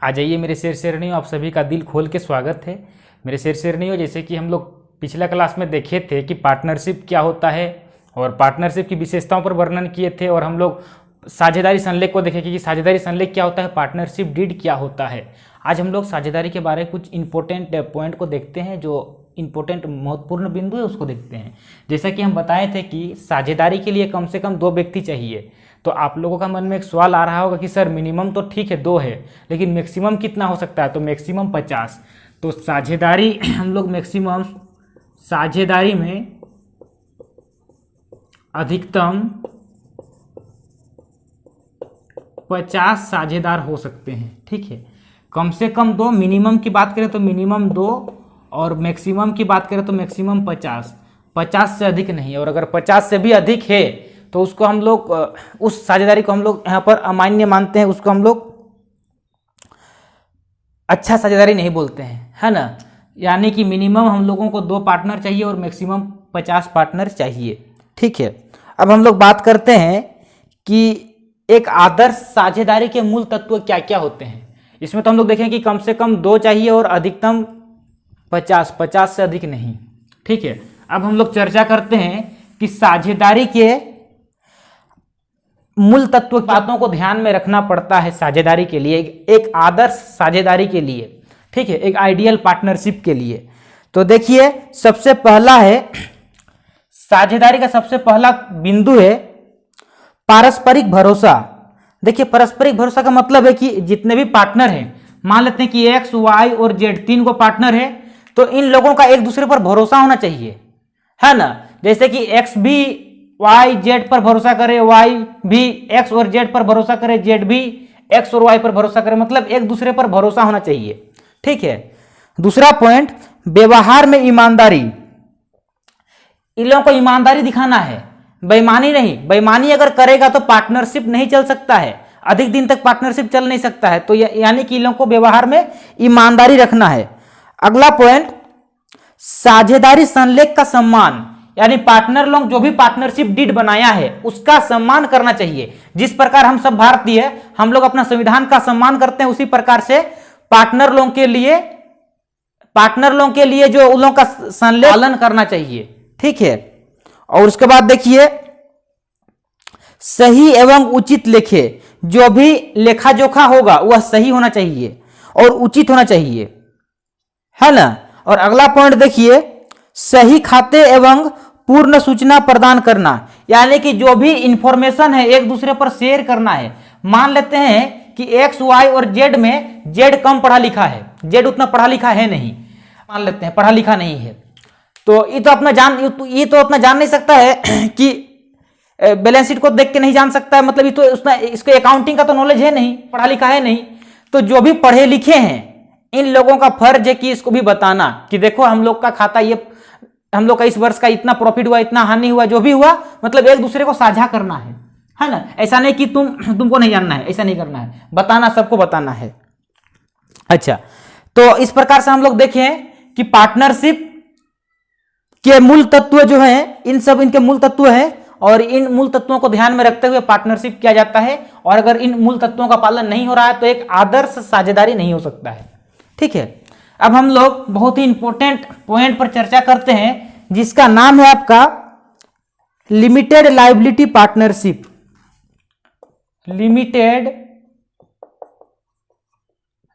आ जाइए मेरे शेर शेरनियों, आप सभी का दिल खोल के स्वागत है। मेरे शेर शेरनियों, जैसे कि हम लोग पिछला क्लास में देखे थे कि पार्टनरशिप क्या होता है और पार्टनरशिप की विशेषताओं पर वर्णन किए थे, और हम लोग साझेदारी संलेख को देखे कि साझेदारी संलेख क्या होता है, पार्टनरशिप डीड क्या होता है। आज हम लोग साझेदारी के बारे में कुछ इंपॉर्टेंट पॉइंट को देखते हैं, जो इंपॉर्टेंट महत्वपूर्ण बिंदु है उसको देखते हैं। जैसा कि हम बताए थे कि साझेदारी के लिए कम से कम 2 व्यक्ति चाहिए। तो आप लोगों का मन में एक सवाल आ रहा होगा कि सर मिनिमम तो ठीक है 2 है, लेकिन मैक्सिमम कितना हो सकता है? तो मैक्सिमम 50। तो साझेदारी हम लोग मैक्सिमम साझेदारी में अधिकतम 50 साझेदार हो सकते हैं। ठीक है, कम से कम 2, मिनिमम की बात करें तो मिनिमम 2 और मैक्सिमम की बात करें तो मैक्सिमम 50 से अधिक नहीं। और अगर 50 से भी अधिक है तो उसको हम लोग उस साझेदारी को हम लोग यहाँ पर अमान्य मानते हैं, उसको हम लोग अच्छा साझेदारी नहीं बोलते हैं, है ना। यानी कि मिनिमम हम लोगों को 2 पार्टनर चाहिए और मैक्सिमम 50 पार्टनर चाहिए। ठीक है, अब हम लोग बात करते हैं कि एक आदर्श साझेदारी के मूल तत्व क्या क्या होते हैं। इसमें तो हम लोग देखें कि कम से कम 2 चाहिए और अधिकतम 50 से अधिक नहीं। ठीक है, अब हम लोग चर्चा करते हैं कि साझेदारी के मूल तत्व बातों को ध्यान में रखना पड़ता है साझेदारी के लिए, एक आदर्श साझेदारी के लिए। ठीक है, एक आइडियल पार्टनरशिप के लिए। तो देखिए, सबसे पहला है साझेदारी का सबसे पहला बिंदु है पारस्परिक भरोसा। देखिए, पारस्परिक भरोसा का मतलब है कि जितने भी पार्टनर हैं, मान लेते हैं कि एक्स, वाई और जेड 3 को पार्टनर है, तो इन लोगों का एक दूसरे पर भरोसा होना चाहिए, है ना। जैसे कि एक्स भी वाई जेड पर भरोसा करे, वाई भी एक्स और जेड पर भरोसा करे, जेड भी एक्स और वाई पर भरोसा करे, मतलब एक दूसरे पर भरोसा होना चाहिए। ठीक है, दूसरा पॉइंट, व्यवहार में ईमानदारी। इन लोगों को ईमानदारी दिखाना है, बेईमानी नहीं। बेईमानी अगर करेगा तो पार्टनरशिप नहीं चल सकता है, अधिक दिन तक पार्टनरशिप चल नहीं सकता है। तो यानी कि इन लोगों को व्यवहार में ईमानदारी रखना है। अगला पॉइंट, साझेदारी संलेख का सम्मान, यानी पार्टनर लोग जो भी पार्टनरशिप डीड बनाया है उसका सम्मान करना चाहिए। जिस प्रकार हम सब भारतीय हम लोग अपना संविधान का सम्मान करते हैं, उसी प्रकार से पार्टनर लोगों के लिए जो उन लोगों का संलेख पालन करना चाहिए। ठीक है, और उसके बाद देखिए, सही एवं उचित लेखे। जो भी लेखा जोखा होगा वह सही होना चाहिए और उचित होना चाहिए, है ना। और अगला पॉइंट देखिए, सही खाते एवं पूर्ण सूचना प्रदान करना, यानी कि जो भी इंफॉर्मेशन है एक दूसरे पर शेयर करना है। मान लेते हैं कि एक्स, वाई और जेड में जेड कम पढ़ा लिखा है, जेड उतना पढ़ा लिखा है नहीं, मान लेते हैं पढ़ा लिखा नहीं है, तो ये तो अपना जान नहीं सकता है कि बैलेंस शीट को देख के नहीं जान सकता है, मतलब ये तो उसमें इसको अकाउंटिंग का तो नॉलेज है नहीं, पढ़ा लिखा है नहीं। तो जो भी पढ़े लिखे हैं इन लोगों का फर्ज है कि इसको भी बताना कि देखो हम लोग का खाता, ये हम लोग का इस वर्ष का इतना प्रॉफिट हुआ, इतना हानि हुआ, जो भी हुआ, मतलब एक दूसरे को साझा करना है ना। ऐसा नहीं कि तुमको नहीं जानना है, ऐसा नहीं करना है, बताना, सबको बताना है। अच्छा, तो इस प्रकार से हम लोग देखें कि पार्टनरशिप के मूल तत्व जो है, इनके मूल तत्व है, और इन मूल तत्वों को ध्यान में रखते हुए पार्टनरशिप किया जाता है। और अगर इन मूल तत्वों का पालन नहीं हो रहा है तो एक आदर्श साझेदारी नहीं हो सकता है। ठीक है, अब हम लोग बहुत ही इंपॉर्टेंट पॉइंट पर चर्चा करते हैं, जिसका नाम है आपका limited liability partnership. Limited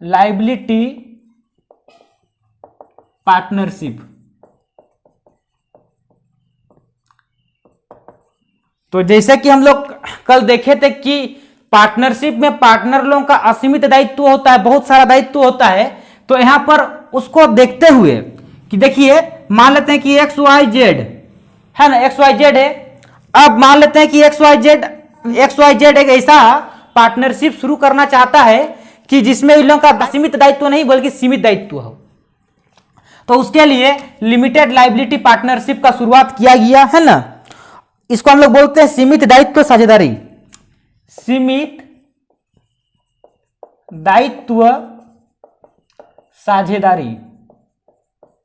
liability partnership. तो जैसे कि हम लोग कल देखे थे कि पार्टनरशिप में पार्टनर लोगों का असीमित दायित्व होता है, बहुत सारा दायित्व होता है। तो यहां पर उसको देखते हुए कि देखिए, मान लेते हैं कि एक्स वाई जेड है ना, एक्स वाई जेड है। अब मान लेते हैं कि एक्स वाई जेड एक ऐसा पार्टनरशिप शुरू करना चाहता है कि जिसमें इन लोगों का असीमित दायित्व नहीं बल्कि सीमित दायित्व हो। तो उसके लिए लिमिटेड लायबिलिटी पार्टनरशिप का शुरुआत किया गया, है ना। इसको हम लोग बोलते हैं सीमित दायित्व साझेदारी। सीमित दायित्व साझेदारी।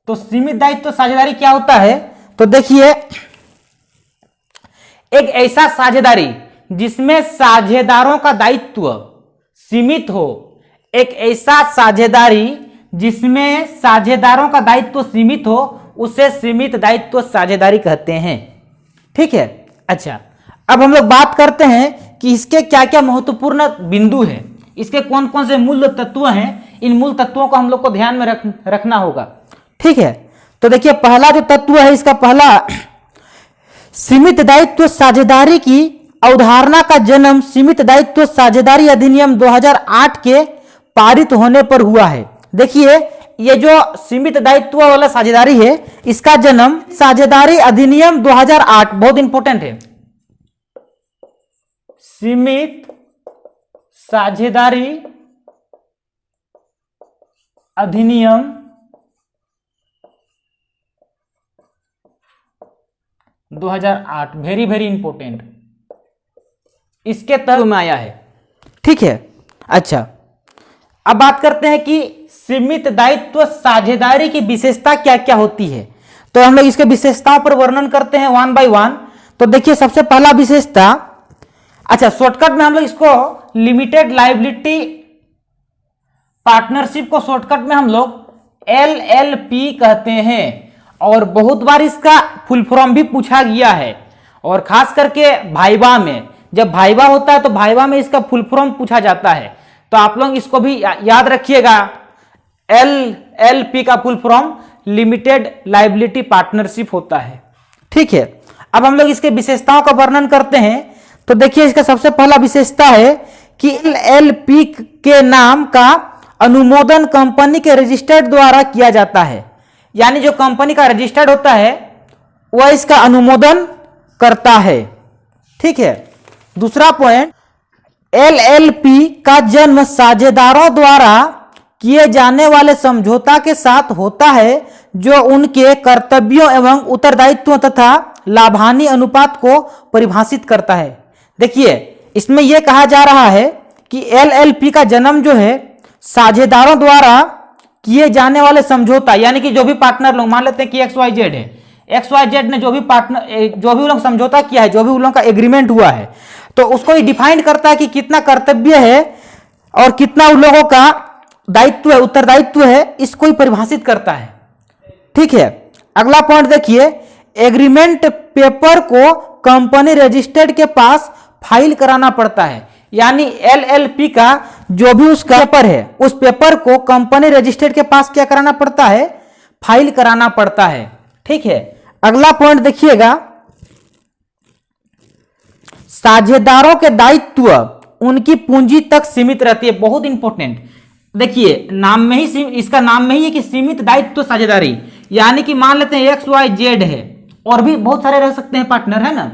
तो सीमित दायित्व साझेदारी क्या होता है? तो देखिए, एक ऐसा साझेदारी जिसमें साझेदारों का दायित्व सीमित हो, एक ऐसा साझेदारी जिसमें साझेदारों का दायित्व सीमित हो उसे सीमित दायित्व साझेदारी कहते हैं। ठीक है। अच्छा, अब हम लोग बात करते हैं कि इसके क्या क्या महत्वपूर्ण बिंदु हैं, इसके कौन कौन से मूल तत्व हैं। इन मूल तत्वों को हम लोग को ध्यान में रखना होगा। ठीक है, तो देखिए पहला जो तत्व है इसका पहला, सीमित दायित्व साझेदारी की अवधारणा का जन्म सीमित दायित्व साझेदारी अधिनियम 2008 के पारित होने पर हुआ है। देखिए ये जो सीमित दायित्व वाला साझेदारी है इसका जन्म साझेदारी अधिनियम 2008, बहुत इंपॉर्टेंट है, सीमित साझेदारी अधिनियम 2008, वेरी वेरी इंपॉर्टेंट, इसके तहत में आया है। ठीक है। अच्छा, अब बात करते हैं कि सीमित दायित्व साझेदारी की विशेषता क्या क्या होती है। तो हम लोग इसके विशेषताओं पर वर्णन करते हैं वन बाय वन। तो देखिए सबसे पहला विशेषता, अच्छा शॉर्टकट में हम लोग इसको लिमिटेड लायबिलिटी पार्टनरशिप को शॉर्टकट में हम लोग LLP कहते हैं। और बहुत बार इसका फुल फॉर्म भी पूछा गया है, और खास करके भाइवा में, जब भाइवा होता है तो भाइवा में इसका फुल फॉर्म पूछा जाता है। तो आप लोग इसको भी याद रखिएगा, LLP का full form limited liability partnership होता है। ठीक है, अब हम लोग इसके विशेषताओं का वर्णन करते हैं। तो देखिए इसका सबसे पहला विशेषता है कि LLP के नाम का अनुमोदन कंपनी के रजिस्टर्ड द्वारा किया जाता है, यानी जो कंपनी का रजिस्टर्ड होता है वह इसका अनुमोदन करता है। ठीक है। दूसरा पॉइंट, LLP का जन्म साझेदारों द्वारा किए जाने वाले समझौता के साथ होता है जो उनके कर्तव्यों एवं उत्तरदायित्वों तथा लाभानी अनुपात को परिभाषित करता है। देखिए इसमें यह कहा जा रहा है कि LLP का जन्म जो है साझेदारों द्वारा किए जाने वाले समझौता, यानी कि जो भी पार्टनर लोग, मान लेते हैं कि XYZ है, XYZ ने जो भी लोग समझौता किया है, जो भी उन लोगों का एग्रीमेंट हुआ है, तो उसको ये डिफाइन करता है कि कितना कर्तव्य है और कितना उन लोगों का दायित्व है, उत्तरदायित्व है, इसको ही परिभाषित करता है। ठीक है। अगला पॉइंट देखिए, एग्रीमेंट पेपर को कंपनी रजिस्टर्ड के पास फाइल कराना पड़ता है, यानी LLP का जो भी उसका पेपर है उस पेपर को कंपनी रजिस्टर्ड के पास क्या कराना पड़ता है, फाइल कराना पड़ता है। ठीक है। अगला पॉइंट देखिएगा, साझेदारों के दायित्व उनकी पूंजी तक सीमित रहती है, बहुत इंपॉर्टेंट। देखिए नाम में ही, इसका नाम में ही है कि सीमित दायित्व साझेदारी, यानी कि मान लेते हैं XYZ है और भी बहुत सारे रह सकते हैं पार्टनर, है ना,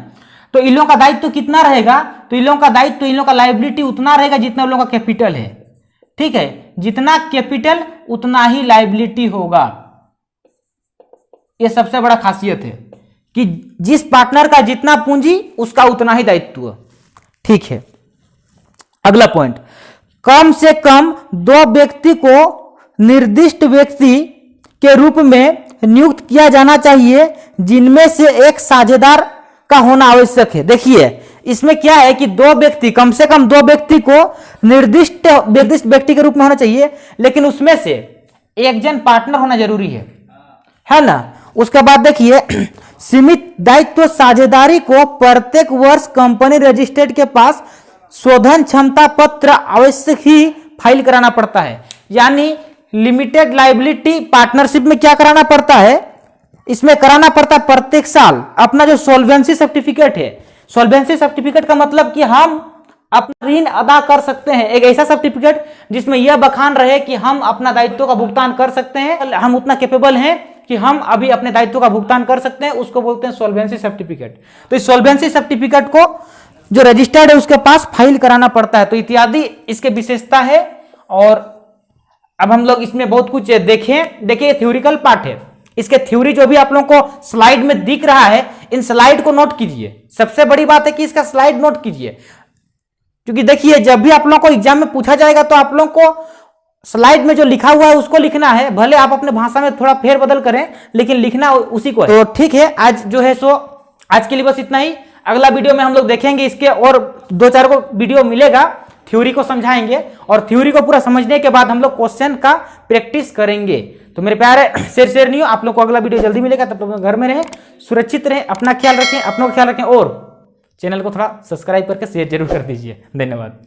तो इन लोगों का दायित्व कितना रहेगा, तो इन लोगों का दायित्व, इन लोगों का लायबिलिटी उतना रहेगा जितना उन लोगों का कैपिटल है। ठीक है, जितना कैपिटल उतना ही लायबिलिटी होगा। यह सबसे बड़ा खासियत है कि जिस पार्टनर का जितना पूंजी उसका उतना ही दायित्व। ठीक है। अगला पॉइंट, कम से कम 2 व्यक्ति को निर्दिष्ट व्यक्ति के रूप में नियुक्त किया जाना चाहिए, जिनमें से एक साझेदार का होना आवश्यक है। देखिए इसमें क्या है कि 2 व्यक्ति, कम से कम 2 व्यक्ति को निर्दिष्ट व्यक्ति के रूप में होना चाहिए, लेकिन उसमें से एक जन पार्टनर होना जरूरी है ना। उसके बाद देखिए, सीमित दायित्व साझेदारी को प्रत्येक वर्ष कंपनी रजिस्टर्ड के पास शोधन क्षमता पत्र अवश्य ही फाइल कराना पड़ता है, यानी लिमिटेड लायबिलिटी पार्टनरशिप में क्या कराना पड़ता है, इसमें कराना पड़ता है प्रत्येक साल अपना जो सॉल्वेंसी सर्टिफिकेट है। सॉल्वेंसी सर्टिफिकेट का मतलब कि हम अपना ऋण अदा कर सकते हैं, एक ऐसा सर्टिफिकेट जिसमें यह बखान रहे कि हम अपना दायित्व का भुगतान कर सकते हैं, हम उतना कैपेबल हैं कि हम अभी अपने दायित्व का भुगतान कर सकते हैं, उसको बोलते हैं सॉल्वेंसी सर्टिफिकेट। तो इस सॉल्वेंसी सर्टिफिकेट को जो रजिस्टर्ड है उसके पास फाइल कराना पड़ता है। तो इत्यादि इसके विशेषता है। और अब हम लोग इसमें बहुत कुछ देखें। देखिए थ्योरिकल पार्ट है, इसके थ्योरी जो भी आप लोगों को स्लाइड में दिख रहा है, इन स्लाइड को नोट कीजिए। सबसे बड़ी बात है कि इसका स्लाइड नोट कीजिए, क्योंकि देखिए जब भी आप लोगों को एग्जाम में पूछा जाएगा तो आप लोगों को स्लाइड में जो लिखा हुआ है उसको लिखना है, भले आप अपने भाषा में थोड़ा फेरबदल करें, लेकिन लिखना उसी को है। तो ठीक है, आज जो है सो आज के लिए बस इतना ही। अगला वीडियो में हम लोग देखेंगे इसके, और 2-4 को वीडियो मिलेगा थ्योरी को समझाएंगे और थ्योरी को पूरा समझने के बाद हम लोग क्वेश्चन का प्रैक्टिस करेंगे। तो मेरे प्यारे शेयर नहीं हो, आप लोग को अगला वीडियो जल्दी मिलेगा। तब तक घर में रहें, सुरक्षित रहें, अपना ख्याल रखें, अपनों का ख्याल रखें और चैनल को थोड़ा सब्सक्राइब करके शेयर जरूर कर दीजिए। धन्यवाद।